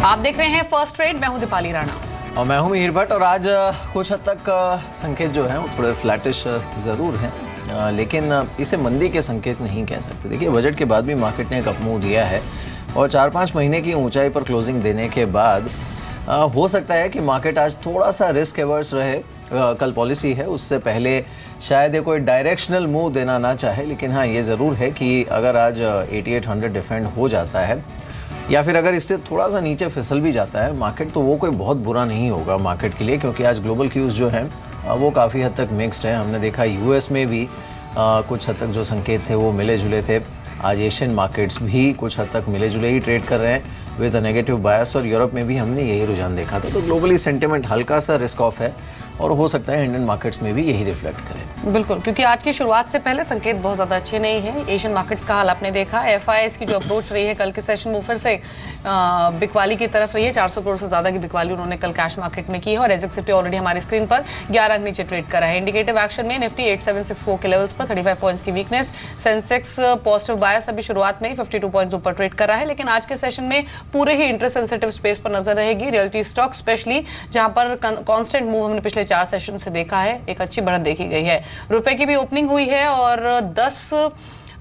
आप देख रहे हैं फर्स्ट ट्रेड। मैं हूं दीपाली राणा और मैं हूं मिहिर भट्ट। और आज कुछ हद तक संकेत जो हैं वो थोड़े फ्लैटिश ज़रूर हैं, लेकिन इसे मंदी के संकेत नहीं कह सकते। देखिए, बजट के बाद भी मार्केट ने एक अपमूव दिया है और 4-5 महीने की ऊंचाई पर क्लोजिंग देने के बाद हो सकता है कि मार्केट आज थोड़ा सा रिस्क एवर्स रहे। कल पॉलिसी है, उससे पहले शायद ये कोई डायरेक्शनल मूव देना ना चाहे, लेकिन हाँ, ये ज़रूर है कि अगर आज 8800 डिफेंड हो जाता है या फिर अगर इससे थोड़ा सा नीचे फिसल भी जाता है मार्केट, तो वो कोई बहुत बुरा नहीं होगा मार्केट के लिए, क्योंकि आज ग्लोबल क्यूज़ जो हैं वो काफ़ी हद तक मिक्स्ड है। हमने देखा यूएस में भी कुछ हद तक जो संकेत थे वो मिले जुले थे। आज एशियन मार्केट्स भी कुछ हद तक मिले जुले ही ट्रेड कर रहे हैं विद अ नेगेटिव बायस, और यूरोप में भी हमने यही रुझान देखा था। तो ग्लोबली सेंटिमेंट हल्का सा रिस्क ऑफ है और हो सकता है इंडियन मार्केट्स में भी यही रिफ्लेक्ट करें। बिल्कुल, क्योंकि आज की शुरुआत से पहले संकेत बहुत ज़्यादा अच्छे नहीं है। एशियन मार्केट्स का हाल आपने देखा। एफआईआईज़ की जो अप्रोच रही है कल के सेशन में, फिर से बिकवाली की तरफ रही है। 400 करोड़ से ज़्यादा की बिकवाली उन्होंने कल कैश मार्केट में की है और एजेक्स निफ्टी ऑलरेडी हमारी स्क्रीन पर 11 अंक नीचे ट्रेड करा है। इंडिकेटिव एक्शन में निफ्टी 8764 के लेवल्स पर 35 पॉइंट्स की वीकनेस। सेंसेक्स पॉजिटिव बायस अभी शुरुआत में ही 52 पॉइंट्स ऊपर ट्रेड कर रहा है, लेकिन आज के सेशन में पूरे ही इंटरेस्ट सेंसिटिव स्पेस पर नजर रहेगी। रियल्टी स्टॉक स्पेशली, जहां पर कांस्टेंट मूव हमने पिछले 4 सेशन से देखा है, एक अच्छी बढ़त देखी गई है। रुपए की भी ओपनिंग हुई है और 10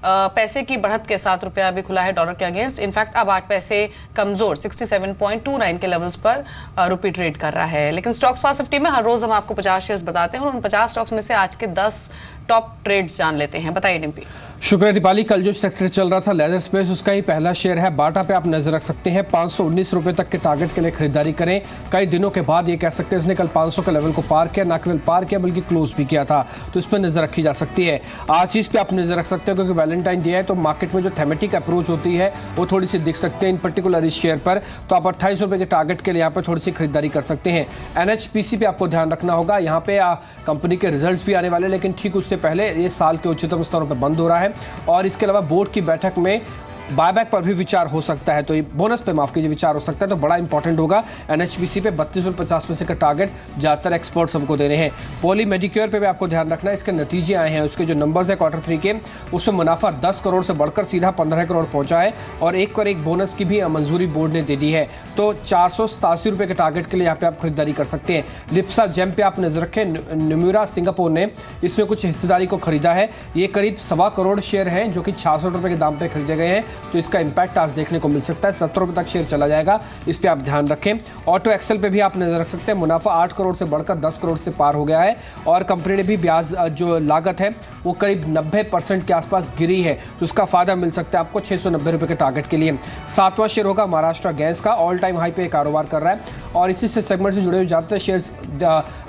पैसे की बढ़त के साथ रुपया भी खुला है डॉलर के अगेंस्ट। इनफैक्ट अब 8 पैसे कमजोर 67.29 के लेवल्स पर रुपी ट्रेड कर रहा है। लेकिन स्टॉक्स फास्ट 50 में हर रोज हम आपको 50 शेयर्स बताते हैं और उन 50 स्टॉक्स में से आज के 10 टॉप ट्रेड्स जान लेते हैं। बताइए डिम्पी। शुक्र दीपाली। कल जो सेक्टर चल रहा था लेदर स्पेस, उसका ही पहला शेयर है बाटा पे आप नजर रख सकते हैं। 519 रुपए तक के टारगेट के लिए खरीदारी करें। कई दिनों के बाद ये कह सकते हैं इसने कल 500 के लेवल को पार किया, ना केवल पार किया बल्कि क्लोज भी किया था, तो इस पर नजर रखी जा सकती है। आज चीज पे आप नजर रख सकते हैं क्योंकि वैलेंटाइन डे है, तो मार्केट में जो थेमेटिक अप्रोच होती है वो थोड़ी सी दिख सकते हैं इन पर्टिकुलर इस शेयर पर। तो आप 28 रुपए के टारगेट के लिए यहाँ पर थोड़ी सी खरीदारी कर सकते हैं। एनएचपीसी पे आपको ध्यान रखना होगा। यहाँ पे कंपनी के रिजल्ट भी आने वाले, लेकिन ठीक उससे पहले ये साल के उच्चतम स्तरों पर बंद हो रहा है और इसके अलावा बोर्ड की बैठक में बायबैक पर भी विचार हो सकता है, तो ये बोनस पे माफ कीजिए विचार हो सकता है, तो बड़ा इंपॉर्टेंट होगा। एनएचपीसी पे 32.50 पैसे का टारगेट ज़्यादातर एक्सपर्ट्स हमको दे रहे हैं। पॉली मेडिक्योर पे भी आपको ध्यान रखना है। इसके नतीजे आए हैं, उसके जो नंबर्स है क्वार्टर 3 के, उसमें मुनाफा 10 करोड़ से बढ़कर सीधा 15 करोड़ पहुंचा है और एक पर एक बोनस की भी मंजूरी बोर्ड ने दे दी है। तो 487 रुपये के टारगेट के लिए यहाँ पे आप खरीदारी कर सकते हैं। लिप्सा जेम पे आप नजर रखें। न्यूमिरा सिंगापुर ने इसमें कुछ हिस्सेदारी को खरीदा है। ये करीब 1.25 करोड़ शेयर हैं जो कि 66 रुपये के दाम पे खरीदे गए हैं, तो इसका इंपैक्ट आज देखने को मिल सकता है। 70 रुपये तक शेयर चला जाएगा, इस पे आप ध्यान रखें। ऑटो एक्सेल पे भी आप नजर रख सकते हैं। मुनाफा 8 करोड़ से बढ़कर 10 करोड़ से पार हो गया है और कंपनी ने भी ब्याज जो लागत है वो करीब 90% के आसपास गिरी है, तो उसका फायदा मिल सकता है आपको 690 रुपये के टारगेट के लिए। 7वां शेयर होगा महाराष्ट्र गैस का, ऑल टाइम हाई पे कारोबार कर रहा है और इसी से सेगमेंट से जुड़े हुए ज़्यादातर शेयर्स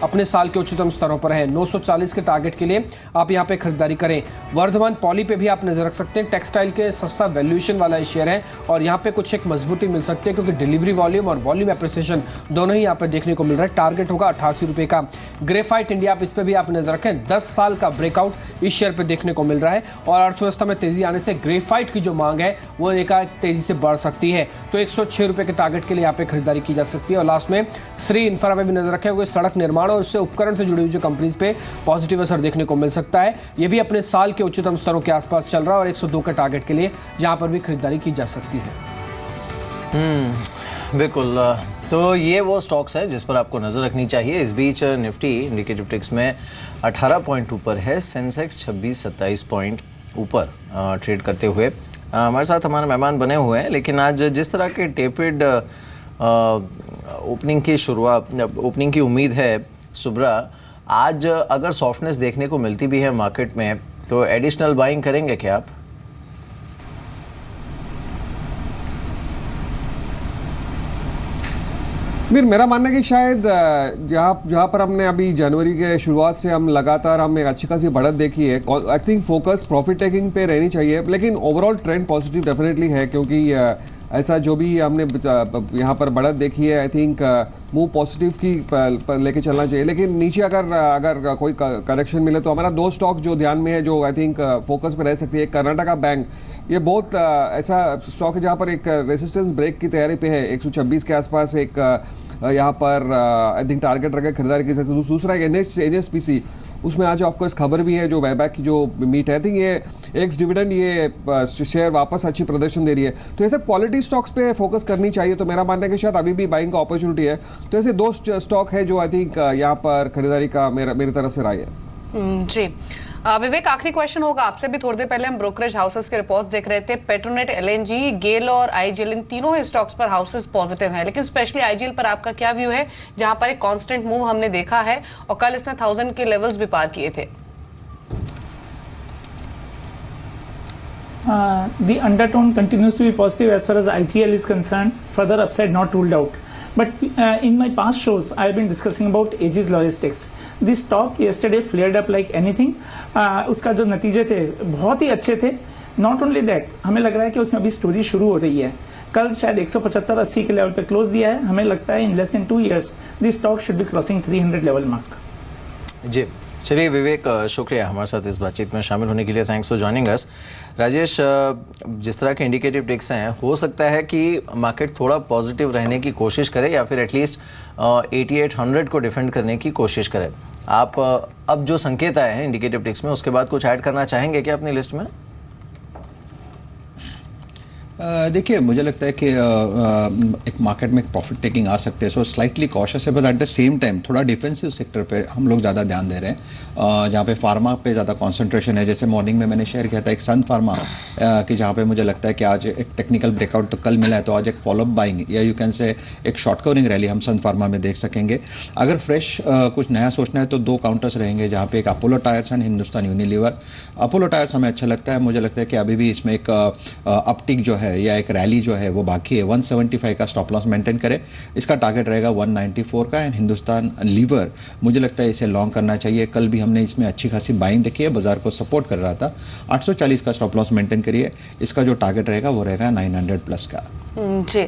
अपने साल के उच्चतम स्तरों पर है। 940 के टारगेट के लिए आप यहाँ पे खरीदारी करें। वर्धमान पॉली पे भी आप नजर रख सकते हैं। टेक्सटाइल के सस्ता वैल्यूएशन वाला शेयर है और यहाँ पे कुछ एक मजबूती मिल सकती है क्योंकि डिलीवरी वॉल्यूम और वॉल्यूम एप्रिसिएशन दोनों ही यहाँ पे देखने को मिल रहा है। टारगेट होगा 88 रुपये का। ग्रेफाइट इंडिया, आप इस पे भी आप नजर रखें। 10 साल का ब्रेकआउट इस शेयर पे देखने को मिल रहा है और अर्थव्यवस्था में तेजी आने से ग्रेफाइट की जो मांग है वो एकाएक तेजी से बढ़ सकती है, तो 106 रुपये के टारगेट के लिए यहाँ पे खरीदारी की जा सकती है। और लास्ट में श्री इंफ्रा में भी नजर रखें, कोई सड़क निर्माण और उससे उपकरण से जुड़ी हुई जो कंपनीज पे पॉजिटिव असर देखने को मिल सकता है। ये भी अपने साल के उच्चतम स्तरों के आसपास चल रहा है और 102 के टारगेट के लिए यहाँ पर भी खरीदारी की जा सकती है। बिल्कुल, तो ये वो स्टॉक्स हैं जिस पर आपको नज़र रखनी चाहिए। इस बीच निफ्टी इंडिकेटिव टिक्स में 18 पॉइंट ऊपर है, सेंसेक्स 26-27 पॉइंट ऊपर ट्रेड करते हुए। हमारे साथ हमारे मेहमान बने हुए हैं, लेकिन आज जिस तरह के टेपिड ओपनिंग की उम्मीद है सुब्रा, आज अगर सॉफ्टनेस देखने को मिलती भी है मार्केट में तो एडिशनल बाइंग करेंगे क्या आप? मेरा मानना है कि शायद जहाँ पर हमने अभी जनवरी के शुरुआत से हम लगातार एक अच्छी खासी बढ़त देखी है, I think focus profit taking पे रहनी चाहिए, लेकिन ओवरऑल ट्रेंड पॉजिटिव डेफिनेटली है क्योंकि ऐसा जो भी हमने यहाँ पर बढ़त देखी है, आई थिंक मूव पॉजिटिव की पर लेके चलना चाहिए। लेकिन नीचे अगर कोई करेक्शन मिले तो हमारा 2 स्टॉक जो ध्यान में है जो आई थिंक फोकस पे रह सकती है। कर्नाटका बैंक, ये बहुत ऐसा स्टॉक है जहाँ पर एक रेजिस्टेंस ब्रेक की तैयारी पे है। 126 के आसपास एक यहाँ पर आई थिंक टारगेट रखे खरीदारी की सकती है। दूसरा एक एनएचपीसी उसमें आज ऑफकोर्स खबर भी है जो बायबैक की जो मीट है, आई थिंक ये एक्स डिविडेंड ये शेयर वापस अच्छी प्रदर्शन दे रही है। तो ये सब क्वालिटी स्टॉक्स पे फोकस करनी चाहिए। तो मेरा मानना है कि शायद अभी भी बाइंग का अपॉर्चुनिटी है। तो ऐसे 2 स्टॉक है जो आई थिंक यहाँ पर खरीदारी का मेरी तरफ से राय है। जी विवेक, आखिरी क्वेश्चन होगा आपसे भी। थोड़ी देर पहले हम ब्रोकरेज हाउसेस के रिपोर्ट्स देख रहे थे। पेट्रोनेट, एलएनजी, गेल और आईजीएल, इन तीनों ही स्टॉक्स पर हाउसेस पॉजिटिव हैं, लेकिन स्पेशली आईजीएल पर आपका क्या व्यू है, जहां पर एक कांस्टेंट मूव हमने देखा है और कल इसने 1000 के लेवल्स भी पार किए थे? The undertone continues to be positive as far as IGL is concerned. Further upside not ruled out. But in my past shows, I have been discussing about Aegis Logistics. This stock yesterday flared up like anything. उसका जो नतीजे थे बहुत ही अच्छे थे. Not only that, हमें लग रहा है कि उसमें अभी स्टोरी शुरू हो रही है. कल शायद 175-80 के लेवल पे क्लोज दिया है. हमें लगता है in less than 2 years, this stock should be crossing 300 level mark. जी चलिए विवेक, शुक्रिया हमारे साथ इस बातचीत में शामिल होने के लिए। Thanks for joining us. Rajesh, जिस तरह के इंडिकेटिव टिक्स हैं, हो सकता है कि मार्केट थोड़ा पॉजिटिव रहने की कोशिश करे या फिर एटलीस्ट 8800 को डिफेंड करने की कोशिश करे। आप अब जो संकेत आए हैं इंडिकेटिव टिक्स में, उसके बाद कुछ ऐड करना चाहेंगे क्या अपनी लिस्ट में? देखिए, मुझे लगता है कि एक मार्केट में प्रॉफिट टेकिंग आ सकते हैं, सो स्लाइटली कॉशियस है, but at the same time थोड़ा डिफेंसिव सेक्टर पे हम लोग ज़्यादा ध्यान दे रहे हैं, जहाँ पे फार्मा पे ज़्यादा कंसंट्रेशन है। जैसे मॉर्निंग में मैंने शेयर किया था एक सन फार्मा कि जहाँ पे मुझे लगता है कि आज एक टेक्निकल ब्रेकआउट तो कल मिला है, तो आज एक फॉलोअप बाइंग या यू कैन से एक शॉर्ट कवरिंग रैली हम सन फार्मा में देख सकेंगे। अगर फ्रेश कुछ नया सोचना है तो 2 काउंटर्स रहेंगे, जहाँ पे एक Apollo tyres and Hindustan Unilever. Apollo tyres हमें अच्छा लगता है, मुझे लगता है कि अभी भी इसमें एक अपटिक जो है या एक रैली जो है वो बाकी है। 175 का स्टॉप लॉस मेंटेन करे, इसका टारगेट रहेगा 194 का। एंड हिंदुस्तान लीवर मुझे लगता है इसे लॉन्ग करना चाहिए। कल भी हमने इसमें अच्छी खासी बाइंग देखी है, बाजार को सपोर्ट कर रहा था। 840 का स्टॉप लॉस मेंटेन करिए, इसका जो टारगेट रहेगा वो रहेगा 900 प्लस का। जी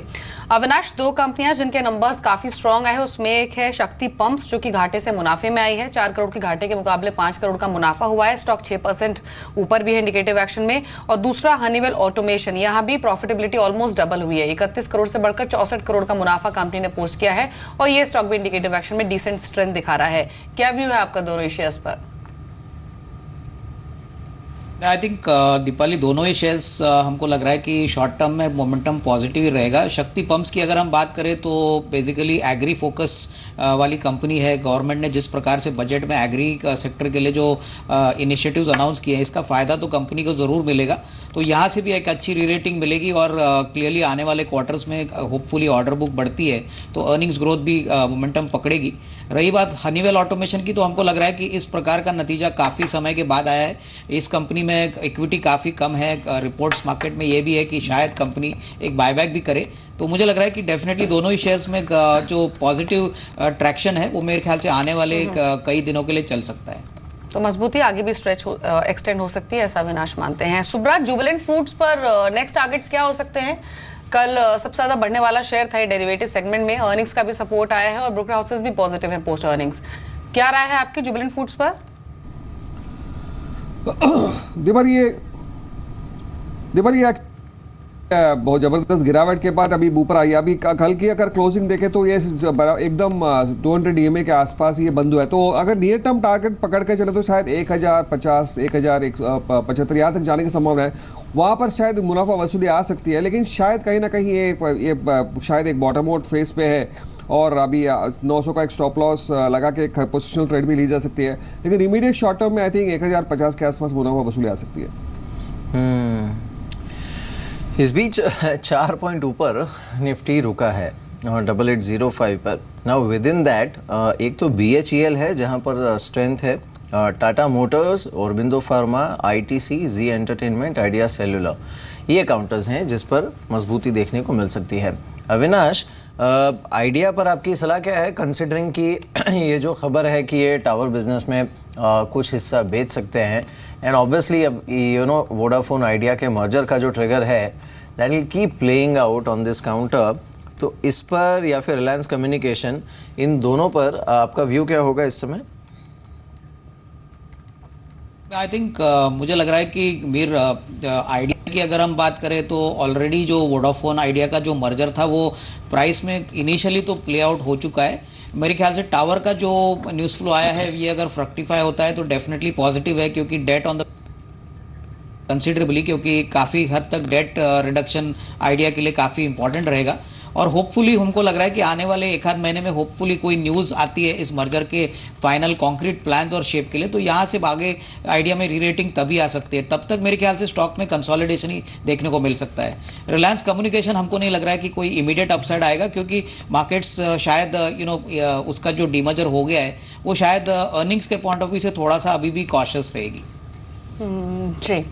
अविनाश, 2 कंपनियां जिनके नंबर्स काफी स्ट्रॉन्ग आए हैं, उसमें एक है शक्ति पंप्स जो कि घाटे से मुनाफे में आई है। 4 करोड़ के घाटे के मुकाबले 5 करोड़ का मुनाफा हुआ है। स्टॉक 6% ऊपर भी है इंडिकेटिव एक्शन में। और दूसरा हनीवेल ऑटोमेशन, यहाँ भी प्रॉफिटेबिलिटी ऑलमोस्ट डबल हुई है। 31 करोड़ से बढ़कर 64 करोड़ का मुनाफा कंपनी ने पोस्ट किया है और ये स्टॉक भी इंडिकेटिव एक्शन में डिसेंट स्ट्रेंथ दिखा रहा है। क्या व्यू है आपका दोनों शेयर्स पर? आई थिंक दीपाली, दोनों ही शेयर्स हमको लग रहा है कि शॉर्ट टर्म में मोमेंटम पॉजिटिव ही रहेगा। शक्ति पंप्स की अगर हम बात करें तो बेसिकली एग्री फोकस वाली कंपनी है। गवर्नमेंट ने जिस प्रकार से बजट में एग्री सेक्टर के लिए जो इनिशिएटिव्स अनाउंस किए हैं, इसका फ़ायदा तो कंपनी को ज़रूर मिलेगा। तो यहाँ से भी एक अच्छी रीरेटिंग मिलेगी और क्लियरली आने वाले क्वार्टर्स में होपफुली ऑर्डर बुक बढ़ती है तो अर्निंग्स ग्रोथ भी मोमेंटम पकड़ेगी। रही बात हनीवेल ऑटोमेशन की, तो हमको लग रहा है कि इस प्रकार का नतीजा काफ़ी समय के बाद आया है। इस कंपनी में इक्विटी काफ़ी कम है। रिपोर्ट्स मार्केट में ये भी है कि शायद कंपनी एक बायबैक भी करे। तो मुझे लग रहा है कि डेफिनेटली दोनों ही शेयर्स में जो पॉजिटिव ट्रैक्शन है वो मेरे ख्याल से आने वाले कई दिनों के लिए चल सकता है। तो मजबूती आगे भी स्ट्रेच एक्सटेंड हो सकती है, ऐसा अविनाश मानते हैं। सुब्रत, जुबिलेंट फूड्स पर नेक्स्ट टारगेट्स क्या हो सकते हैं? कल सबसे ज्यादा बढ़ने वाला शेयर था डेरिवेटिव सेगमेंट में। अर्निंग्स का भी सपोर्ट आया है और ब्रोकर हाउसेस भी पॉजिटिव हैं पोस्ट अर्निंग्स। क्या राय है आपकी जुबिलेंट फूड्स पर? दिवाली बहुत जबरदस्त गिरावट के बाद अभी ऊपर आई। अभी कल की अगर क्लोजिंग देखें तो ये एकदम 200 DMA के आसपास ये बंद हुआ है। तो अगर नियर टर्म टारगेट पकड़ के चले तो शायद 1050, 1075 यहाँ तक जाने की संभावना है। वहाँ पर शायद मुनाफा वसूली आ सकती है, लेकिन शायद कहीं ना कहीं ये शायद एक बॉटम आउट फेस पे है और अभी 900 का एक स्टॉप लॉस लगा के पोजिशनल ट्रेड भी ली जा सकती है। लेकिन इमीडिएट शॉर्ट टर्म में आई थिंक 1050 के आसपास मुनाफा वसूली आ सकती है। इस बीच 4 पॉइंट ऊपर निफ्टी रुका है 8805 पर। नाउ विद इन दैट एक तो BHEL है जहां पर स्ट्रेंथ है, Tata Motors, Aurobindo pharma, ITC, जी एंटरटेनमेंट, आइडिया सेलुलर, ये काउंटर्स हैं जिस पर मजबूती देखने को मिल सकती है। अविनाश, आइडिया पर आपकी सलाह क्या है, कंसिडरिंग कि ये जो खबर है कि ये टावर बिजनेस में कुछ हिस्सा बेच सकते हैं एंड ऑब्वियसली अब वोडाफोन आइडिया के मर्जर का जो ट्रिगर है that will keep playing out on this counter, तो इस पर या फिर रिलायंस कम्युनिकेशन, इन दोनों पर आपका व्यू क्या होगा इस समय? आई थिंक मुझे लग रहा है कि मीर आइडिया की अगर हम बात करें तो ऑलरेडी जो वोडाफोन आइडिया का जो मर्जर था वो प्राइस में इनिशियली तो प्ले आउट हो चुका है, मेरे ख्याल से टावर का जो न्यूज़ फ्लो आया है ये अगर फ्रक्टिफाई होता है तो डेफिनेटली पॉजिटिव है, क्योंकि डेट ऑन द कंसिडरेबली, क्योंकि काफ़ी हद तक डेट रिडक्शन आइडिया के लिए काफ़ी इंपॉर्टेंट रहेगा। और होपफुली हमको लग रहा है कि आने वाले एक आध महीने में होपफुली कोई न्यूज़ आती है इस मर्जर के फाइनल कॉन्क्रीट प्लान्स और शेप के लिए, तो यहाँ से आगे आइडिया में री-रेटिंग तभी आ सकती है। तब तक मेरे ख्याल से स्टॉक में कंसोलिडेशन ही देखने को मिल सकता है। रिलायंस कम्युनिकेशन हमको नहीं लग रहा है कि कोई इमीडिएट अपसाइड आएगा, क्योंकि मार्केट्स शायद उसका जो डीमर्जर हो गया है वो शायद अर्निंग्स के पॉइंट ऑफ व्यू से थोड़ा सा अभी भी कॉशियस रहेगी। जी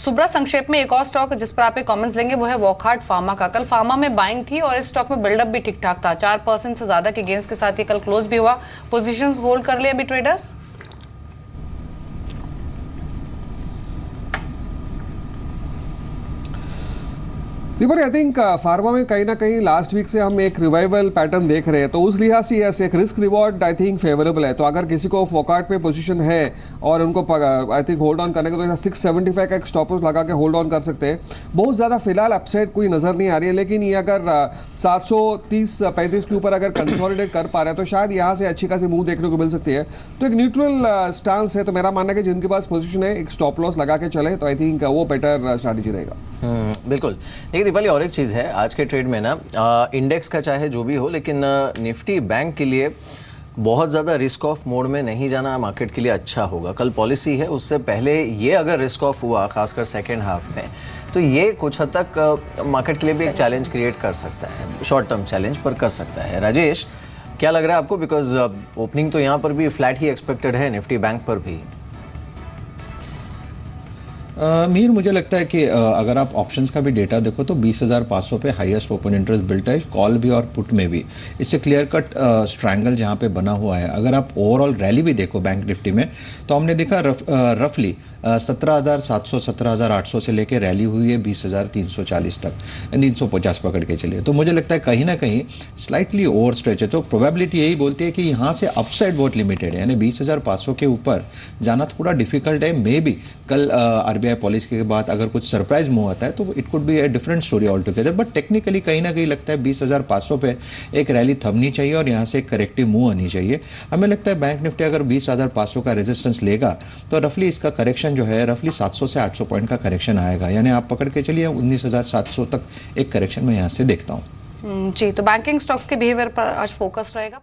सुब्रा, संक्षेप में एक और स्टॉक जिस पर आप कमेंट्स लेंगे वो है वॉकहार्ट फार्मा का। कल फार्मा में बाइंग थी और इस स्टॉक में बिल्डअप भी ठीक ठाक था, 4% से ज्यादा के गेंस के साथ ये कल क्लोज भी हुआ। पोजीशंस होल्ड कर लिए अभी traders? Deepak, I think pharma में कहीं ना कहीं लास्ट वीक से हम एक रिवाइवल पैटर्न देख रहे हैं, तो उस लिहाज से यस एक risk reward I think favourable है। तो अगर किसी को फोकार्ट पे पोजीशन है और उनको आई थिंक होल्ड ऑन करने का, तो 675 का एक स्टॉप लॉस लगा के होल्ड ऑन कर सकते हैं। बहुत ज़्यादा फिलहाल अपसाइड कोई नज़र नहीं आ रही है, लेकिन ये अगर 730-35 के ऊपर अगर कंसोलिडेट कर पा रहे हैं तो शायद यहाँ से अच्छी खासी मूव देखने को मिल सकती है। तो एक न्यूट्रल स्टांस है, तो मेरा मानना है कि जिनके पास पोजीशन है एक स्टॉप लॉस लगा के चले तो आई थिंक वो बेटर स्ट्रैटेजी रहेगा। बिल्कुल। देखिए दीपाली, और एक चीज़ है आज के ट्रेड में ना, इंडेक्स का चाहे जो भी हो, लेकिन निफ्टी बैंक के लिए बहुत ज़्यादा रिस्क ऑफ मोड में नहीं जाना मार्केट के लिए अच्छा होगा। कल पॉलिसी है, उससे पहले ये अगर रिस्क ऑफ हुआ खासकर सेकेंड हाफ में, तो ये कुछ हद तक मार्केट के लिए भी एक चैलेंज क्रिएट कर सकता है, शॉर्ट टर्म चैलेंज पर कर सकता है। राजेश, क्या लग रहा है आपको? बिकॉज ओपनिंग तो यहाँ पर भी फ्लैट ही एक्सपेक्टेड है, निफ्टी बैंक पर भी। मीर, मुझे लगता है कि अगर आप ऑप्शंस का भी डेटा देखो तो 20,500 पे हाईएस्ट ओपन इंटरेस्ट बिल्ट है, कॉल भी और पुट में भी। इससे क्लियर कट स्ट्रैंगल जहाँ पे बना हुआ है। अगर आप ओवरऑल रैली भी देखो बैंक निफ्टी में, तो हमने देखा रफली 17,700 17,800 से लेके रैली हुई है 20,340 तक, 350 पकड़ के चलिए। तो मुझे लगता है कहीं ना कहीं स्लाइटली ओवर स्ट्रेच है। तो प्रोबेबिलिटी यही बोलती है कि यहाँ से अपसाइड बहुत लिमिटेड है, यानी 20,500 के ऊपर जाना थोड़ा डिफिकल्ट है। मे बी कल आरबीआई पॉलिसी के बाद अगर कुछ सरप्राइज मूव आता है तो it could be a different story all together, but technically कहीं ना कहीं लगता है 20,500 पे एक रैली थमनी चाहिए और यहाँ से एक करेक्टिव मूव आनी चाहिए। हमें लगता है बैंक निफ्टी अगर 20,500 का रेजिस्टेंस लेगा तो रफली इसका करेक्शन जो है रफली 700 से 800 पॉइंट का करेक्शन आएगा, यानी आप पकड़ के चलिए 19,700 तक एक करेक्शन में यहाँ से देखता हूँ। जी, तो बैंकिंग स्टॉक्स के बिहेवियर पर आज फोकस रहेगा।